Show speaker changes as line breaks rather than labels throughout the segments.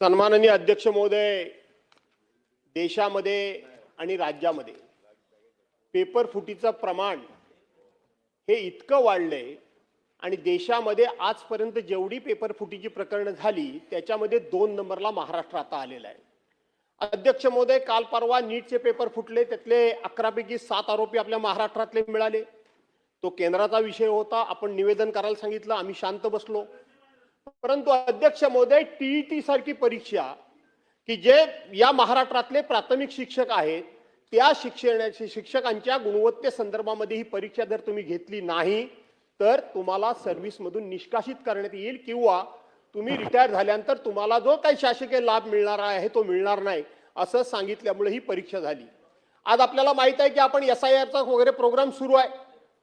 सन्माननीय अध्यक्ष महोदय, देशामध्ये आणि राज्यामध्ये पेपर फुटीचं प्रमाण हे इतकं वाढलंय आणि देशामध्ये आजपर्यंत जेवढी पेपर फुटीची प्रकरणं झाली त्याच्यामध्ये 2 नंबरला महाराष्ट्र आता आलेला आहे। अध्यक्ष महोदय, काल परवा नीटचे पेपर फुटले, त्यातले 11 पैकी 7 आरोपी आपल्या महाराष्ट्रातले मिळाले। तो केंद्राचा विषय होता, आपण निवेदन करायला सांगितलं, आम्ही शांत बसलो। परंतु अध्यक्ष महोदय, टीईटी सारखी परीक्षा की जे या महाराष्ट्रातले प्राथमिक शिक्षक आहेत त्या शिक्षकांच्या गुणवत्ते संदर्भामध्ये ही परीक्षा जर तुम्ही घेतली नाही तर तुम्हाला सर्व्हिस मधून निष्कासित करण्यात येईल किंवा तुम्ही रिटायर झाल्यानंतर तुम्हाला जो काही शासकीय लाभ मिळणार आहे तो मिळणार नाही असं सांगितल्यामुळे ही परीक्षा झाली। आज आपल्याला माहित आहे की आपण एसआयआरचा वगैरे प्रोग्राम सुरू आहे,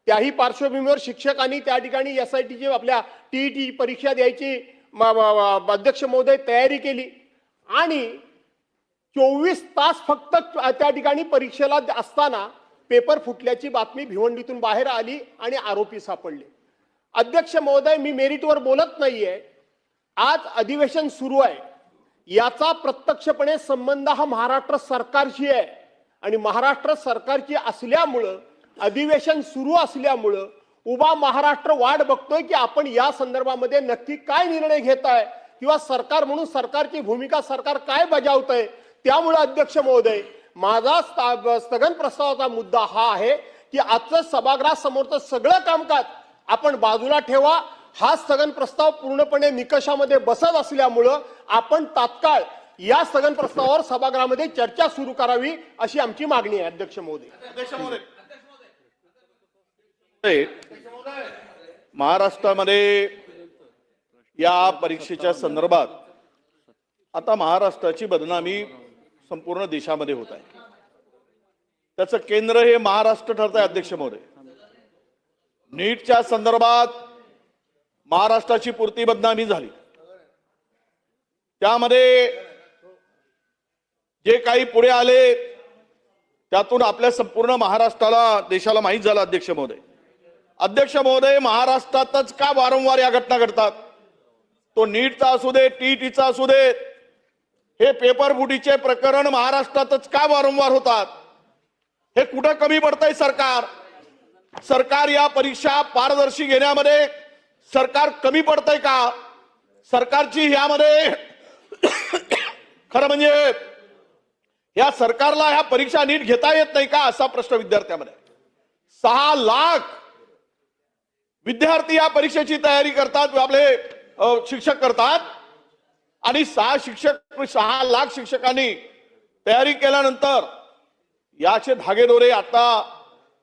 त्याही पार्श्वभूमीवर शिक्षकांनी त्या ठिकाणी एसआयटीची आपल्या टीईटी परीक्षा द्यायची अध्यक्ष महोदय तयारी केली आणि 24 तास फक्त त्या ठिकाणी परीक्षेला असताना पेपर फुटल्याची बातमी भिवंडीतून बाहेर आली आणि आरोपी सापडले। अध्यक्ष महोदय, मी मेरिटवर बोलत नाहीये, आज अधिवेशन सुरू आहे, याचा प्रत्यक्षपणे संबंध हा महाराष्ट्र सरकारशी आहे आणि महाराष्ट्र सरकारची असल्यामुळं अधिवेशन सुरू असल्यामुळं उभा महाराष्ट्र वाट बघतोय की आपण या संदर्भामध्ये नक्की काय निर्णय घेताय किंवा सरकार म्हणून सरकारची भूमिका सरकार काय बजावतंय। त्यामुळे अध्यक्ष महोदय, माझा स्थगन प्रस्तावाचा मुद्दा हा आहे की आजचं सभागृहासमोरचं सगळं कामकाज आपण बाजूला ठेवा। हा स्थगन प्रस्ताव पूर्णपणे निकषामध्ये बसत असल्यामुळं आपण तात्काळ या स्थगन प्रस्तावावर सभागृहामध्ये चर्चा सुरू करावी अशी आमची मागणी आहे। अध्यक्ष महोदय,
महाराष्ट्रामध्ये या परीक्षेच्या संदर्भात आता महाराष्ट्राची बदनामी संपूर्ण देशामध्ये होत आहे। त्याचं केंद्र हे महाराष्ट्र ठरत आहे। अध्यक्ष महोदय, नीटच्या संदर्भात महाराष्ट्राची पुरती बदनामी झाली, त्यामध्ये जे काही पुढे आले त्यातून आपल्या संपूर्ण महाराष्ट्राला देशाला माहीत झालं। अध्यक्ष महोदय, महाराष्ट्रातच का वारंवार या घटना घडतात? तो नीटचा असू दे, टीईटीचा असू दे, हे पेपर फुटीचे प्रकरण महाराष्ट्रातच का वारंवार होतात? हे कुठं कमी पडतंय सरकार? सरकार या परीक्षा पारदर्शी घेण्यामध्ये सरकार कमी पडतंय का? सरकारची यामध्ये खरं म्हणजे या सरकारला ह्या परीक्षा नीट घेता येत नाही का असा प्रश्न विद्यार्थ्यांमध्ये। 6 लाख विद्यार्थी या परीक्षेची तयारी करतात, आपले शिक्षक करतात आणि 6 लाख शिक्षकांनी तयारी केल्यानंतर याचे धागेदोरे आता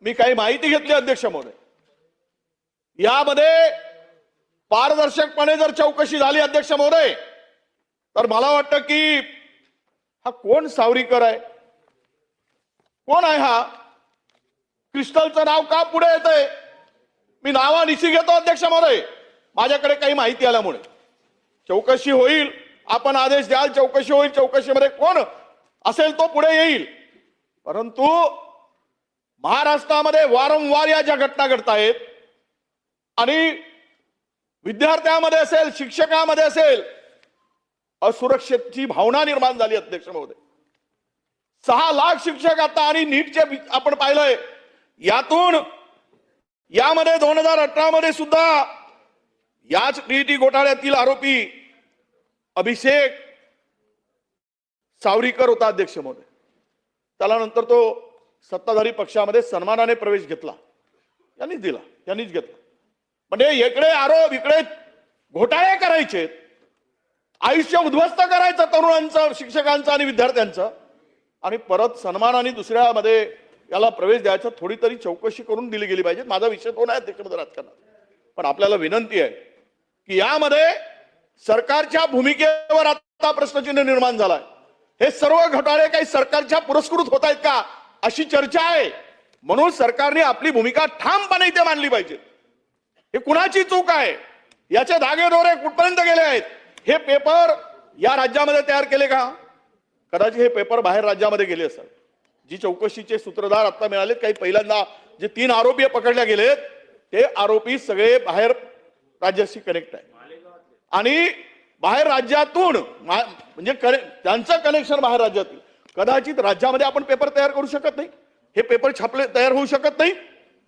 मी काही माहिती घेतली। अध्यक्ष महोदय, यामध्ये पारदर्शकपणे जर चौकशी झाली अध्यक्ष महोदय तर मला वाटतं की हा कोण सावरीकर आहे, कोण आहे हा? क्रिस्टलचं नाव का पुढे येतंय? मी नावानिशी घेतो अध्यक्ष महोदय, माझ्याकडे काही माहिती आल्यामुळे चौकशी होईल, आपण आदेश द्याल, चौकशी होईल, चौकशीमध्ये कोण असेल तो पुढे येईल। परंतु महाराष्ट्रामध्ये वारंवार या ज्या घटना घडत आहेत आणि विद्यार्थ्यांमध्ये असेल, शिक्षकांमध्ये असेल, असुरक्षेची भावना निर्माण झाली। अध्यक्ष महोदय, 6 लाख शिक्षक आता आणि नीटचे आपण पाहिलंय, यातून यामध्ये 2018 मध्ये सुद्धा याच टीईटी घोटाळ्यातील आरोपी अभिषेक सावरीकर होता। अध्यक्ष महोदय, त्याला नंतर तो सत्ताधारी पक्षामध्ये सन्मानाने प्रवेश घेतला, यांनीच दिला, यांनीच घेतला। म्हणजे इकडे आरोप, इकडे घोटाळे करायचे, आयुष्य उद्ध्वस्त करायचं तरुणांचं, शिक्षकांचं आणि विद्यार्थ्यांचं, आणि परत सन्मानाने दुसऱ्यामध्ये याला प्रवेश द्यायचा। थोडी तरी चौकशी करून दिली गेली पाहिजे। माझा विषय तो नाही अध्यक्ष महोदय राजकारणात, पण आपल्याला विनंती आहे की यामध्ये सरकारच्या भूमिकेवर आता प्रश्नचिन्ह निर्माण झालाय। हे सर्व घोटाळे काही सरकारच्या पुरस्कृत होत आहेत का अशी चर्चा आहे, म्हणून सरकारने आपली भूमिका ठामपणे इथे मांडली पाहिजे। हे कुणाची चूक आहे, याचे धागेदोरे कुठपर्यंत गेले आहेत? हे पेपर या राज्यामध्ये तयार केले का? कदाचित हे पेपर बाहेर राज्यामध्ये गेले असतात। जी चौकशीचे सूत्रधार आता मिळालेत, काही पहिल्यांदा जे 3 आरोपी पकडले गेलेत ते आरोपी सगळे बाहेर राज्याशी कनेक्ट आहे आणि बाहेर राज्यातून म्हणजे त्यांचं कनेक्शन बाहेर राज्यातील, कदाचित राज्यामध्ये आपण पेपर तयार करू शकत नाही, हे पेपर छापले तयार होऊ शकत नाही,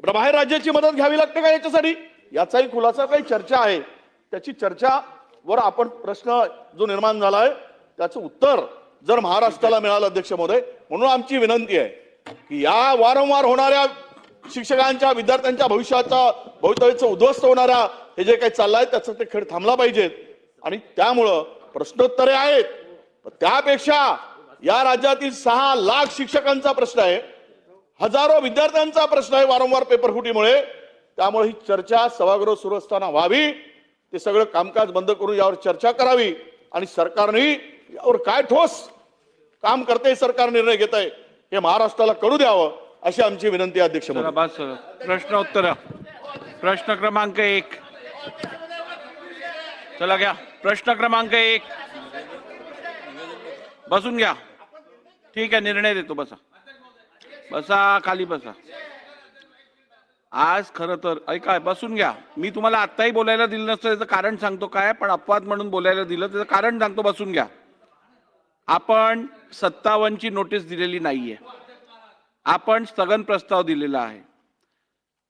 बाहेर राज्याची मदत घ्यावी लागते का याच्यासाठी, याचाही खुलासा काही चर्चा आहे. त्याची चर्चावर आपण प्रश्न जो निर्माण झाला आहे त्याचं उत्तर जर महाराष्ट्राला मिळालं अध्यक्ष महोदय, म्हणून आमची विनंती आहे की या वारंवार होणाऱ्या शिक्षकांच्या विद्यार्थ्यांच्या भवितव्याचं उद्ध्वस्त होणाऱ्या हे जे काही चाललंय त्याचा ते खेळ थांबला पाहिजेत. आणि त्यामुळं प्रश्नोत्तरे आहेत, त्यापेक्षा या राज्यातील 6 लाख शिक्षकांचा प्रश्न आहे, हजारो विद्यार्थ्यांचा प्रश्न आहे वारंवार पेपरफुटीमुळे. त्यामुळे ही चर्चा सभागृह सुरू असताना व्हावी, ते सगळं कामकाज बंद करून यावर चर्चा करावी आणि सरकारने यावर काय ठोस काम करते, सरकार निर्णय घेत आहे हे महाराष्ट्राला कळू द्यावं अशी आमची विनंती आहे अध्यक्ष महोदय.
बस प्रश्न उत्तर. प्रश्न क्रमांक 1 चला घ्या. प्रश्न क्रमांक 1 बसून घ्या. ठीक आहे, निर्णय देतो. बसा बसा, खाली बसा. आज खरं तर ऐका, बसून घ्या. मी तुम्हाला आत्ताही बोलायला दिलं नसतं, त्याचं कारण सांगतो काय, पण अपवाद म्हणून बोलायला दिलं त्याचं कारण सांगतो. बसून घ्या. आपण 57 ची नोटीस दिलेली नाहीये, आपण स्थगन प्रस्ताव दिलेला आहे.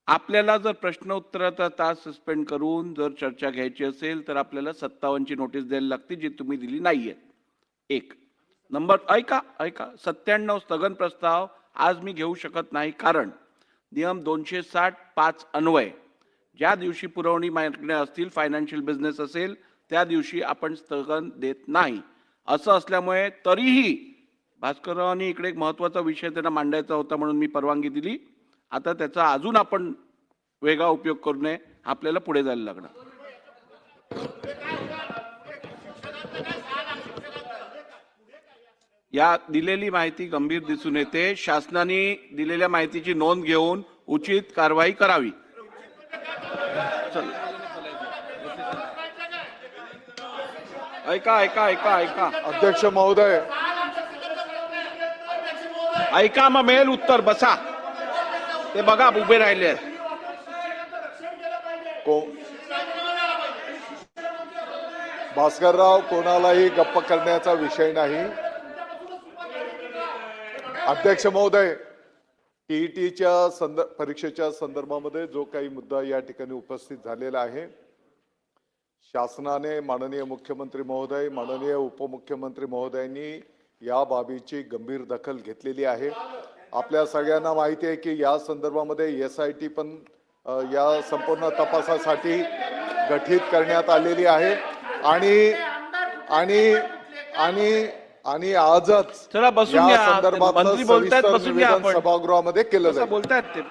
आपल्याला जर प्रश्न उत्तराचा तास सस्पेंड करून जर चर्चा घ्यायची असेल तर आपल्याला 57 ची नोटीस द्यायला लागते, जी तुम्ही दिली नाहीये. 1 नंबर ऐका 97 स्थगन प्रस्ताव आज मी घेऊ शकत नाही, कारण नियम 260(5) अन्वय ज्या दिवशी पुरवणी मागण्या असतील, फायनान्शियल बिझनेस असेल, त्या दिवशी आपण स्थगन देत नाही. असं असल्यामुळे तरीही भास्कररावांनी इकडे एक महत्त्वाचा विषय त्यांना मांडायचा होता म्हणून मी परवानगी दिली. आता त्याचा अजून आपण वेगळा उपयोग करू नये, आपल्याला पुढे जायला लागणार. या दिलेली माहिती गंभीर दिसून येते. शासनाने दिलेल्या माहितीची नोंद घेऊन उचित कारवाई करावी. ऐका
अध्यक्ष महोदय,
ऐका, मग मिळेल उत्तर. बसा. ते बघा उभे राहिले आहेत.
भास्करराव, कोणालाही गप्प करण्याचा विषय नाही. अध्यक्ष महोदय, टीईटीच्या परीक्षेच्या संदर्भामध्ये जो काही मुद्दा या ठिकाणी उपस्थित झालेला आहे, शासनाने माननीय मुख्यमंत्री महोदय, माननीय उपमुख्यमंत्री महोदयांनी या बाबीची गंभीर दखल घेतलेली आहे. आपल्या सगळ्यांना माहिती आहे की या संदर्भामध्ये SIT पण या संपूर्ण तपासासाठी गठीत करण्यात आलेली आहे आणि आणि आणि आणि आजच
चला बसून
या
घ्या.
संदर्भात
मंत्री बोलतायत, बसून घ्या. आपण
सभागृहामध्ये केलं जाईल.
बोलतायत ते.